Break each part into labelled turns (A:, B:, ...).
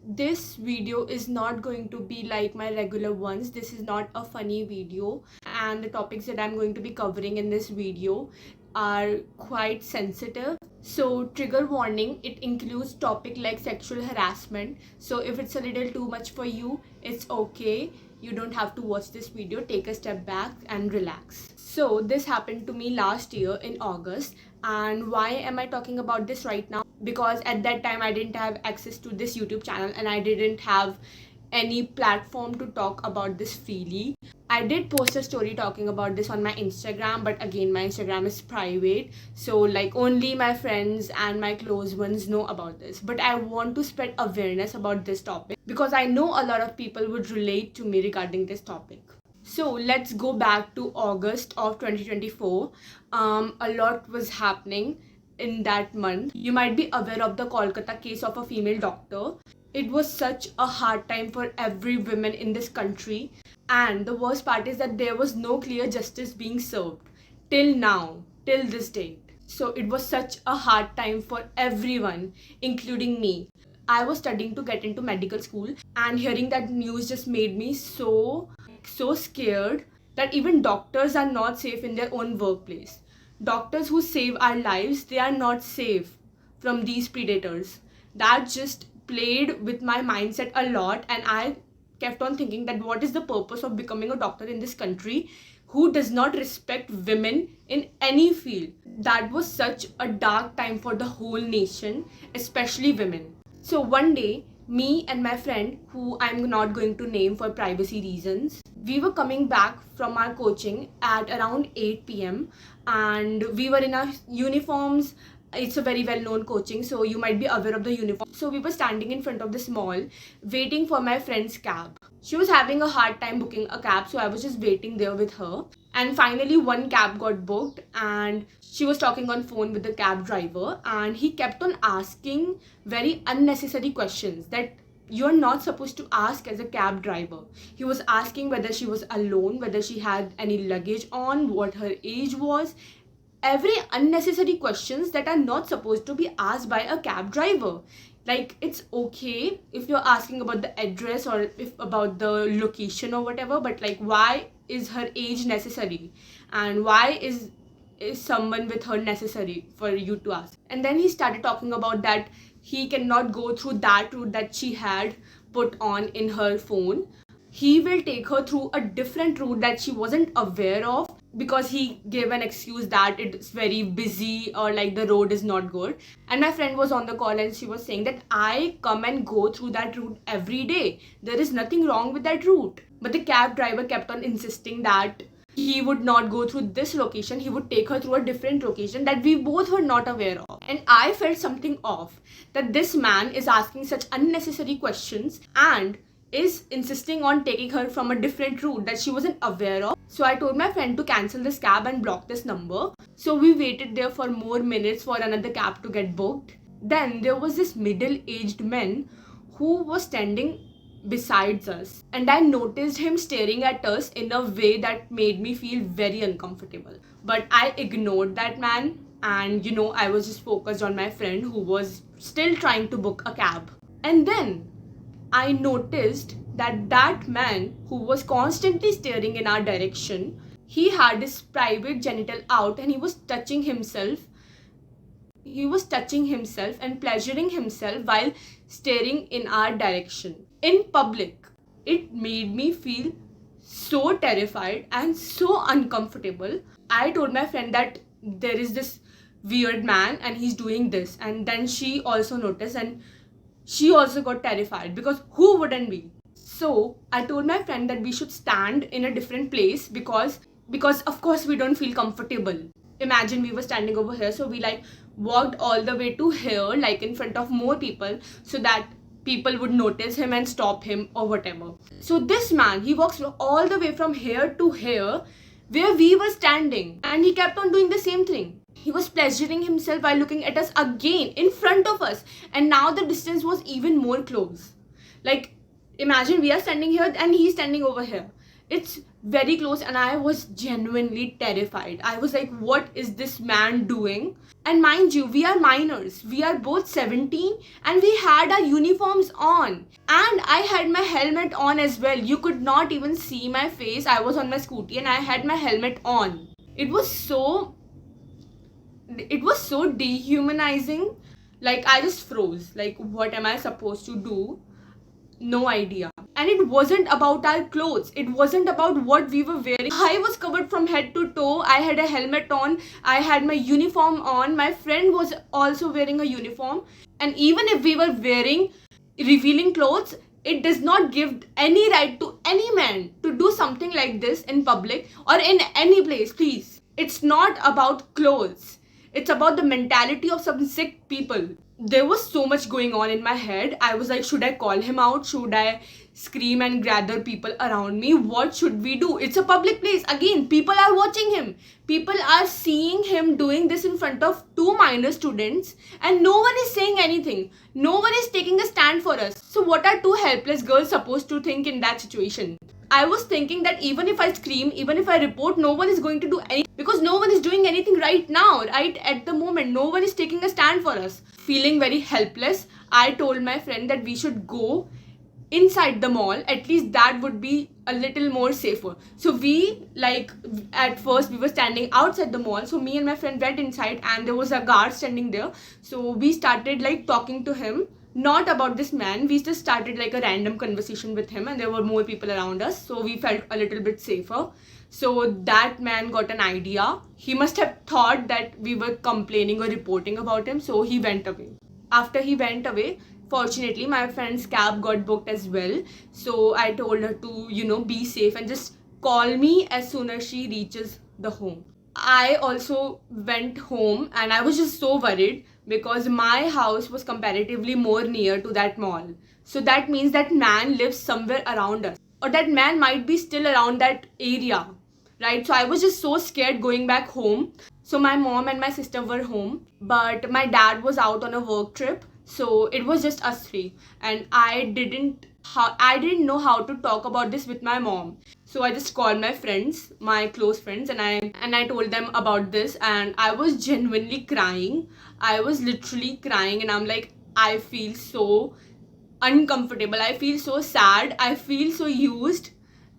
A: This video is not going to be like my regular ones. This is not a funny video, and the topics that I'm going to be covering in this video are quite sensitive. So trigger warning, it includes topic like sexual harassment. So if it's a little too much for you, it's okay. You don't have to watch this video. Take a step back and relax. So this happened to me last year in August. And why am I talking about this right now? Because at that time I didn't have access to this YouTube channel and I didn't have any platform to talk about this freely. I did post a story talking about this on my Instagram, but again, my Instagram is private, so like only my friends and my close ones know about this. But I want to spread awareness about this topic because I know a lot of people would relate to me regarding this topic. So let's go back to August of 2024. A lot was happening in that month. You might be aware of the Kolkata case of a female doctor. It was such a hard time for every woman in this country, and the worst part is that there was no clear justice being served till now, till this date. So it was such a hard time for everyone, including me. I was studying to get into medical school, and hearing that news just made me so scared that even doctors are not safe in their own workplace. Doctors who save our lives, they are not safe from these predators. That just played with my mindset a lot, and I kept on thinking that what is the purpose of becoming a doctor in this country who does not respect women in any field. That was such a dark time for the whole nation, especially women. So one day, me and my friend, who I'm not going to name for privacy reasons, we were coming back from our coaching at around 8 p.m. and we were in our uniforms. It's a very well-known coaching, so you might be aware of the uniform. So we were standing in front of this mall waiting for my friend's cab. She was having a hard time booking a cab, so I was just waiting there with her. And finally one cab got booked, and she was talking on phone with the cab driver, and he kept on asking very unnecessary questions that you're not supposed to ask as a cab driver. He was asking whether she was alone, whether she had any luggage on, what her age was. Every unnecessary questions that are not supposed to be asked by a cab driver. Like, it's okay if you're asking about the address or if about the location or whatever, but like, why is her age necessary, and why is someone with her necessary for you to ask? And then he started talking about that he cannot go through that route that she had put on in her phone. He will take her through a different route that she wasn't aware of, because he gave an excuse that it's very busy or like the road is not good. And my friend was on the call and she was saying that I come and go through that route every day. There is nothing wrong with that route. But the cab driver kept on insisting that he would not go through this location, he would take her through a different location that we both were not aware of. And I felt something off, that this man is asking such unnecessary questions and is insisting on taking her from a different route that she wasn't aware of. So I told my friend to cancel this cab and block this number. So we waited there for more minutes for another cab to get booked. Then there was this middle-aged man who was standing besides us, and I noticed him staring at us in a way that made me feel very uncomfortable. But I ignored that man, and I was just focused on my friend who was still trying to book a cab. And then I noticed that that man who was constantly staring in our direction, he had his private genital out and he was touching himself. He was touching himself and pleasuring himself while staring in our direction in public. It made me feel so terrified and so uncomfortable. I told my friend that there is this weird man and he's doing this, and then she also noticed and she also got terrified, because who wouldn't be? So I told my friend that we should stand in a different place because of course we don't feel comfortable. Imagine we were standing over here, so we like walked all the way to here, like in front of more people, so that people would notice him and stop him or whatever. So this man, he walks all the way from here to here where we were standing, and he kept on doing the same thing. He was pleasuring himself while looking at us again in front of us, and now the distance was even more close. Like, imagine we are standing here and he's standing over here. It's very close, and I was genuinely terrified. I was like, what is this man doing? And mind you, we are minors. We are both 17 and we had our uniforms on. And I had my helmet on as well. You could not even see my face. I was on my scooty and I had my helmet on. It was so dehumanizing. Like, I just froze. Like, what am I supposed to do? No idea. And it wasn't about our clothes, it wasn't about what we were wearing. I was covered from head to toe. I had a helmet on, I had my uniform on, my friend was also wearing a uniform. And even if we were wearing revealing clothes, it does not give any right to any man to do something like this in public or in any place. Please, it's not about clothes, it's about the mentality of some sick people. There was so much going on in my head. I was like, should I call him out? Should I scream and gather people around me? What should we do? It's a public place. Again, people are watching him. People are seeing him doing this in front of two minor students, and no one is saying anything. No one is taking a stand for us. So what are two helpless girls supposed to think in that situation? I was thinking that even if I scream, even if I report, no one is going to do anything, because no one is doing anything right now, right at the moment. No one is taking a stand for us. Feeling very helpless, I told my friend that we should go inside the mall. At least that would be a little more safer. So we, like, at first we were standing outside the mall. So me and my friend went inside and there was a guard standing there. So we started like talking to him, not about this man. We just started like a random conversation with him, and there were more people around us, so we felt a little bit safer. So that man got an idea. He must have thought that we were complaining or reporting about him, so he went away. After he went away, fortunately my friend's cab got booked as well. So I told her to, be safe and just call me as soon as she reaches the home. I also went home and I was just so worried because my house was comparatively more near to that mall. So that means that man lives somewhere around us, or that man might be still around that area, right? So I was just so scared going back home. So my mom and my sister were home, but my dad was out on a work trip. So it was just us three, and I didn't know how to talk about this with my mom. So I just called my friends, my close friends, and I told them about this, and I was genuinely crying. I was literally crying, and I'm like, I feel so uncomfortable, I feel so sad, I feel so used.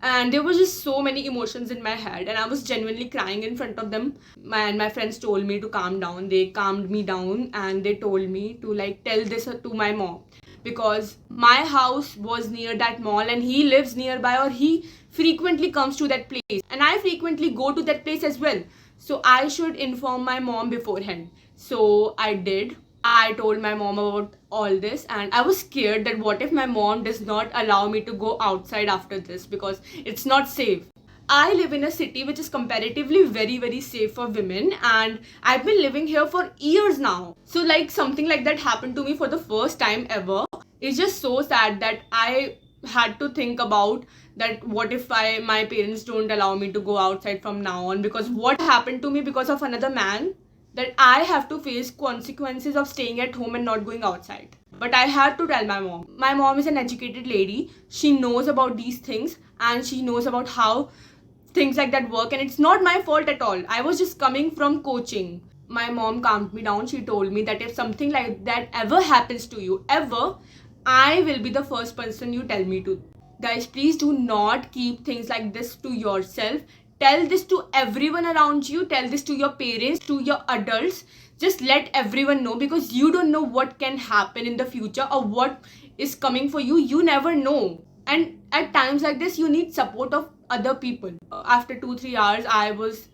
A: And there was just so many emotions in my head, and I was genuinely crying in front of them. My friends told me to calm down. They calmed me down and they told me to like tell this to my mom, because my house was near that mall and he lives nearby, or he frequently comes to that place and I frequently go to that place as well. So I should inform my mom beforehand. So I did. I told my mom about all this, and I was scared that what if my mom does not allow me to go outside after this, because it's not safe. I live in a city which is comparatively very, very safe for women, and I've been living here for years now. So, like, something like that happened to me for the first time ever. It's just so sad that I had to think about that what if my parents don't allow me to go outside from now on, because what happened to me because of another man, that I have to face consequences of staying at home and not going outside. But I had to tell my mom. My mom is an educated lady. She knows about these things and she knows about how things like that work, and it's not my fault at all. I was just coming from coaching. My mom calmed me down. She told me that if something like that ever happens to you, ever, I will be the first person you tell me to. Guys, please do not keep things like this to yourself. Tell this to everyone around you. Tell this to your parents, to your adults. Just let everyone know, because you don't know what can happen in the future or what is coming for you. You never know. And at times like this, you need support of other people. After 2-3 hours, I was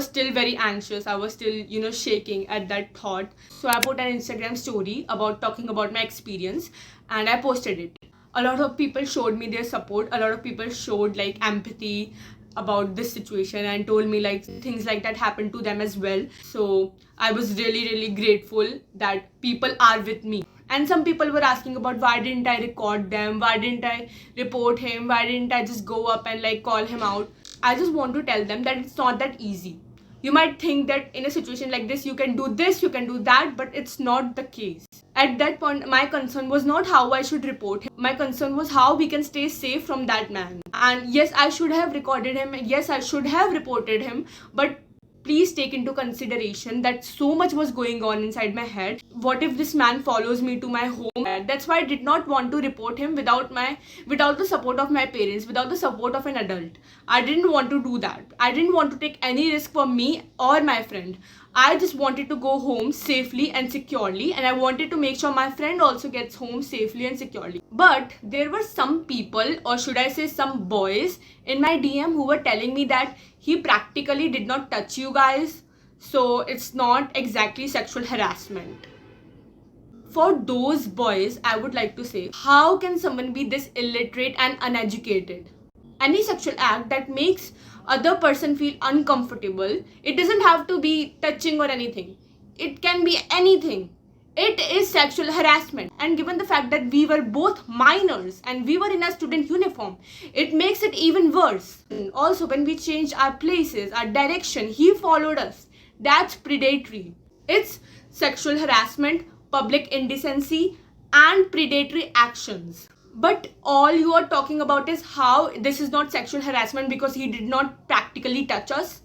A: still very anxious. I was still, shaking at that thought. So I put an Instagram story about talking about my experience, and I posted it. A lot of people showed me their support. A lot of people showed like empathy about this situation and told me like things like that happened to them as well. So I was really, really grateful that people are with me. And some people were asking about why didn't I record them, why didn't I report him, why didn't I just go up and like call him out. I just want to tell them that it's not that easy. You might think that in a situation like this you can do this, you can do that, but it's not the case. At that point, my concern was not how I should report him. My concern was how we can stay safe from that man. And yes, I should have recorded him. Yes, I should have reported him. But please take into consideration that so much was going on inside my head. What if this man follows me to my home? That's why I did not want to report him without the support of my parents, without the support of an adult. I didn't want to do that. I didn't want to take any risk for me or my friend. I just wanted to go home safely and securely, and I wanted to make sure my friend also gets home safely and securely. But there were some people, or should I say some boys, in my DM who were telling me that he practically did not touch you guys, so it's not exactly sexual harassment. For those boys, I would like to say, how can someone be this illiterate and uneducated? Any sexual act that makes other person feel uncomfortable, it doesn't have to be touching or anything. It can be anything. It is sexual harassment. And given the fact that we were both minors and we were in a student uniform, it makes it even worse. And also, when we changed our places, our direction, he followed us. That's predatory. It's sexual harassment, public indecency, and predatory actions. But all you are talking about is how this is not sexual harassment because he did not practically touch us.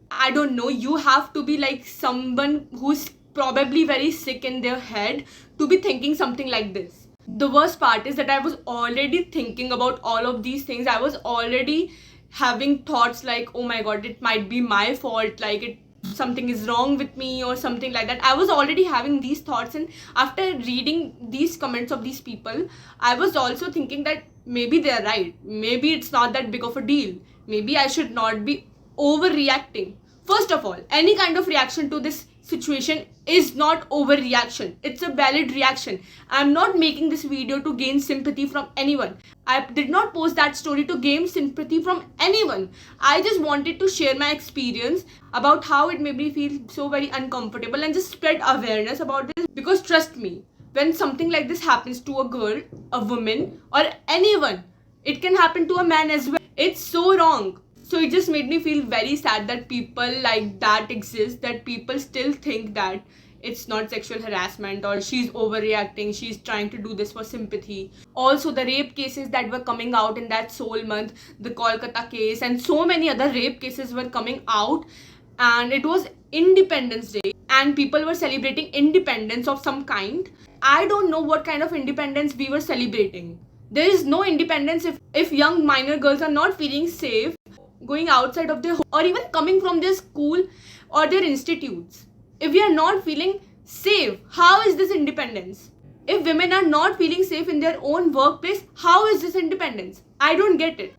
A: I don't know, you have to be like someone who's probably very sick in their head to be thinking something like this. The worst part is that I was already thinking about all of these things. I was already having thoughts like, oh my god, it might be my fault, like something is wrong with me or something like that. I was already having these thoughts, and after reading these comments of these people, I was also thinking that maybe they're right. Maybe it's not that big of a deal. Maybe I should not be overreacting. First of all, any kind of reaction to this situation is not overreaction. It's a valid reaction. I'm not making this video to gain sympathy from anyone. I did not post that story to gain sympathy from anyone. I just wanted to share my experience about how it made me feel so very uncomfortable and just spread awareness about this. Because trust me, when something like this happens to a girl, a woman, or anyone, it can happen to a man as well. It's so wrong. So it just made me feel very sad that people like that exist, that people still think that it's not sexual harassment or she's overreacting, she's trying to do this for sympathy. Also, the rape cases that were coming out in that Soul month, the Kolkata case, and so many other rape cases were coming out, and it was Independence Day and people were celebrating independence of some kind. I don't know what kind of independence we were celebrating. There is no independence if young minor girls are not feeling safe going outside of their home or even coming from their school or their institutes. If we are not feeling safe, how is this independence? If women are not feeling safe in their own workplace, how is this independence? I don't get it.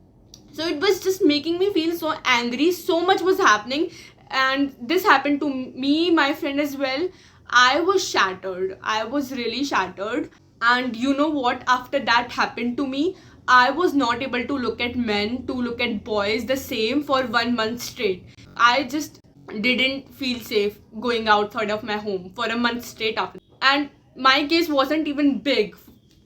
A: So it was just making me feel so angry. So much was happening, and this happened to me, my friend as well. I was shattered. I was really shattered. And you know what? After that happened to me, I was not able to look at men, to look at boys the same for 1 month straight. I just didn't feel safe going outside of my home for a month straight after. And my case wasn't even big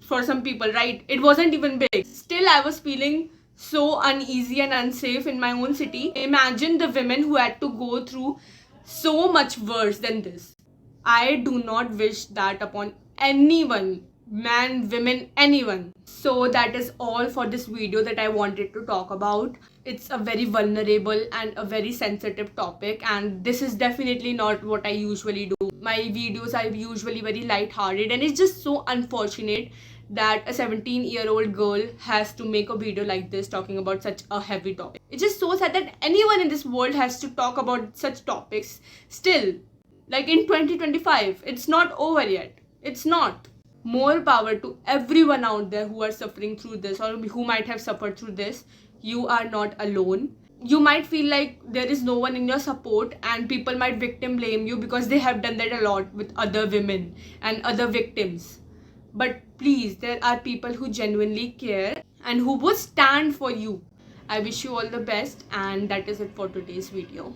A: for some people, right? It wasn't even big. Still, I was feeling so uneasy and unsafe in my own city. Imagine the women who had to go through so much worse than this. I do not wish that upon anyone, man, women, anyone. So that is all for this video that I wanted to talk about. It's a very vulnerable and a very sensitive topic, and this is definitely not what I usually do. My videos are usually very light-hearted, and it's just so unfortunate that a 17-year-old girl has to make a video like this talking about such a heavy topic. It's just so sad that anyone in this world has to talk about such topics still. Like in 2025, it's not over yet. It's not. More power to everyone out there who are suffering through this or who might have suffered through this. You are not alone. You might feel like there is no one in your support, and people might victim blame you because they have done that a lot with other women and other victims. But please, there are people who genuinely care and who would stand for you. I wish you all the best, and that is it for today's video.